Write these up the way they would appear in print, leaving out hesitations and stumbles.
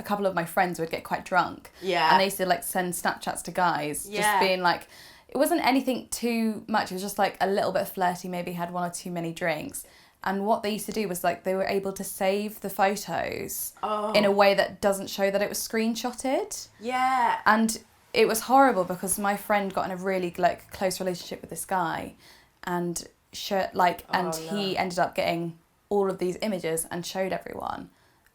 couple of my friends would get quite drunk. Yeah. And they used to like send Snapchats to guys, just being like, it wasn't anything too much. It was just like a little bit flirty, maybe had one or too many drinks. And what they used to do was like they were able to save the photos in a way that doesn't show that it was screenshotted. Yeah. And it was horrible because my friend got in a really like close relationship with this guy, and he ended up getting all of these images and showed everyone.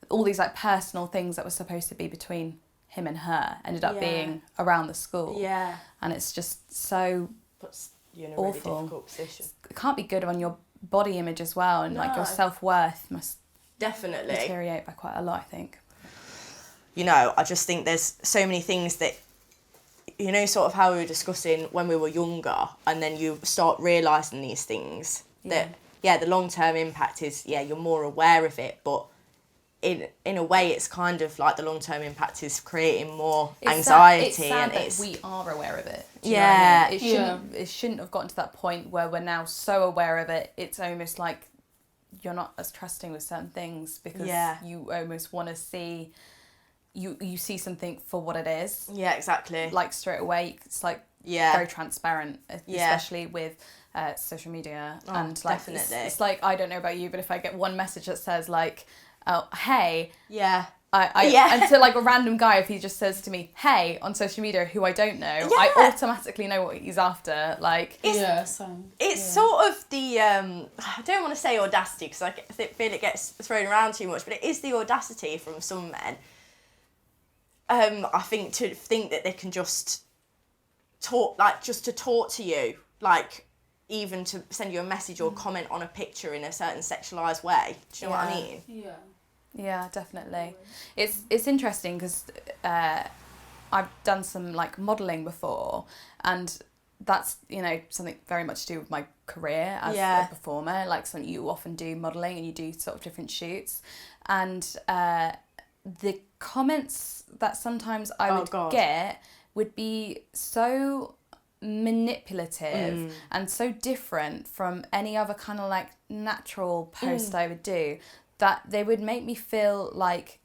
All these like personal things that were supposed to be between him and her ended up being around the school. Yeah. And it's just so Puts you in a awful. really difficult position. It can't be good on your body image as well, and like your self-worth must definitely deteriorate by quite a lot, I think. You know, I just think there's so many things that, you know, sort of how we were discussing when we were younger, and then you start realising these things that, the long-term impact is, you're more aware of it, but in a way it's kind of like the long-term impact is creating more anxiety. It's sad and that we are aware of it. Do you know what I mean? It shouldn't have gotten to that point where we're now so aware of it, it's almost like you're not as trusting with certain things because you almost want to see... You see something for what it is. Yeah, exactly. Like straight away, it's like very transparent, especially with social media. And like definitely. It's like, I don't know about you, but if I get one message that says like, oh, hey. Yeah. And so like a random guy, if he just says to me, hey, on social media, who I don't know, I automatically know what he's after. Like, it's sort of the, I don't want to say audacity because I feel it gets thrown around too much, but it is the audacity from some men. I think to think that they can just talk, like just to talk to you, like even to send you a message or comment on a picture in a certain sexualised way. Do you know what I mean? Yeah. Yeah, definitely. It's interesting because I've done some like modelling before, and that's, you know, something very much to do with my career as a performer. Like something you often do modelling and you do sort of different shoots, and the comments that sometimes I would get would be so manipulative and so different from any other kind of like natural post I would do, that they would make me feel like,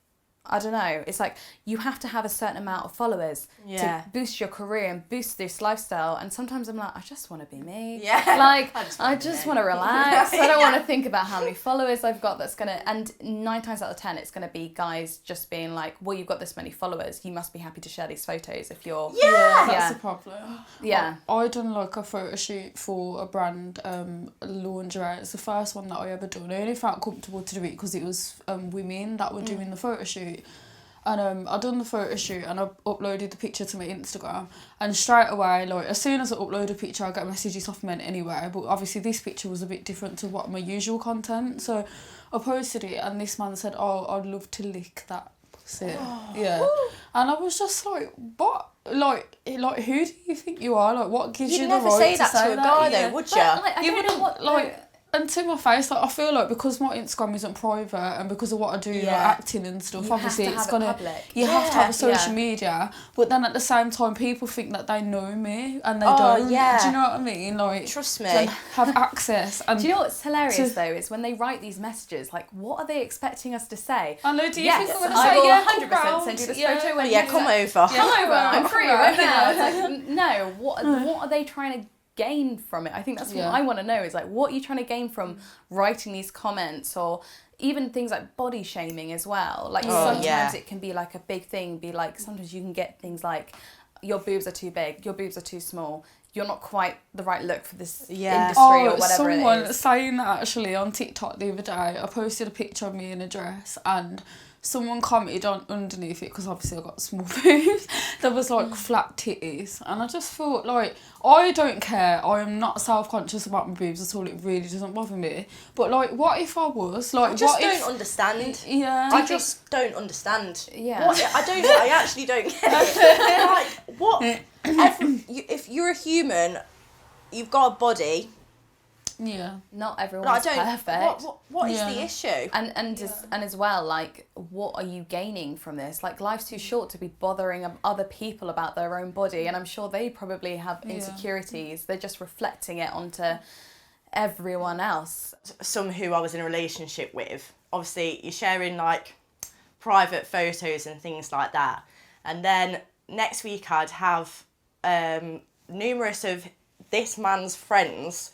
I don't know, it's like you have to have a certain amount of followers to boost your career and boost this lifestyle. And sometimes I'm like, I just want to be me. Yeah. Like, I just want to relax. I don't want to think about how many followers I've got that's going to... And 9 times out of 10, it's going to be guys just being like, well, you've got this many followers. You must be happy to share these photos if you're... Yeah, that's the problem. Yeah. I done like a photo shoot for a brand, lingerie. It's the first one that I ever done. I only felt comfortable to do it because it was women that were doing the photo shoot. And I done the photo shoot and I uploaded the picture to my Instagram, and straight away, like as soon as I upload a picture, I get messages off men anyway, but obviously this picture was a bit different to what my usual content, so I posted it and this man said, oh, I'd love to lick that pussy. Yeah. And I was just like, what? Like who do you think you are? Like, what gives you the right to say that? To a guy though, would you? Like, you wouldn't what, like... And to my face, like I feel like because my Instagram isn't private and because of what I do, like acting and stuff, you obviously have to it's have gonna public. You have to have a social media, but then at the same time, people think that they know me and they don't. Yeah. Do you know what I mean? Like, trust me, have access. And do you know what's hilarious though is when they write these messages, like, what are they expecting us to say? I know. Do you think I'm gonna I say will 100% send you this photo when come over. Come over. I'm free right now. It's like, no. What are they trying to gain from it? I think that's what I want to know, is like, what are you trying to gain from writing these comments, or even things like body shaming as well. Like sometimes it can be like a big thing, be like sometimes you can get things like your boobs are too big, your boobs are too small, you're not quite the right look for this industry or whatever it is. Someone saying that actually on TikTok the other day. I posted a picture of me in a dress and someone commented on underneath it, because obviously I got small boobs, there was like flat titties, and I just thought, like, I don't care, I am not self-conscious about my boobs at all, it really doesn't bother me, but like, what if I was? Like, I just don't understand. Yeah. I just don't understand. Yeah. I actually don't get it. Like, what? If you're a human, you've got a body. Yeah. Not everyone's perfect. What is the issue? And as well, like, what are you gaining from this? Like, life's too short to be bothering other people about their own body, and I'm sure they probably have insecurities. They're just reflecting it onto everyone else. Some who I was in a relationship with, obviously you're sharing like private photos and things like that. And then next week I'd have numerous of this man's friends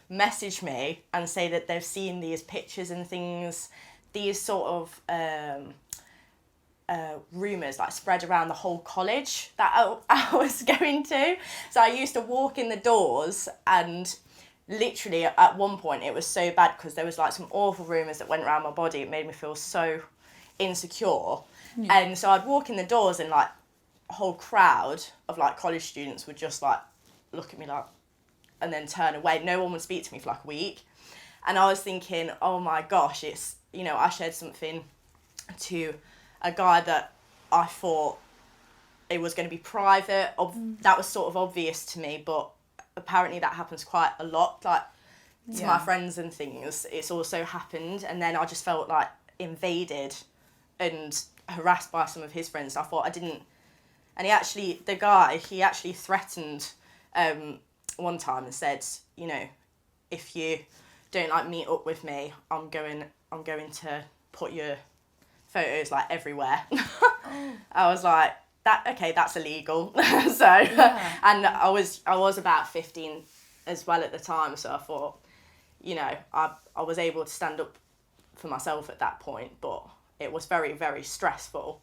message me and say that they've seen these pictures and things, these sort of rumours like spread around the whole college that I was going to. So I used to walk in the doors, and literally at one point it was so bad because there was like some awful rumours that went around my body. It made me feel so insecure. And so I'd walk in the doors, and like a whole crowd of like college students would just like look at me like, and then turn away. No one would speak to me for like a week. And I was thinking, oh my gosh, it's, you know, I shared something to a guy that I thought it was going to be private. That was sort of obvious to me, but apparently that happens quite a lot. Like to my friends and things, it's also happened. And then I just felt like invaded and harassed by some of his friends. I thought I didn't, and he actually threatened one time and said, you know, if you don't like meet up with me, I'm going to put your photos like everywhere. I was like, that's illegal. So and I was about 15 as well at the time, so I thought, you know, I was able to stand up for myself at that point, but it was very, very stressful.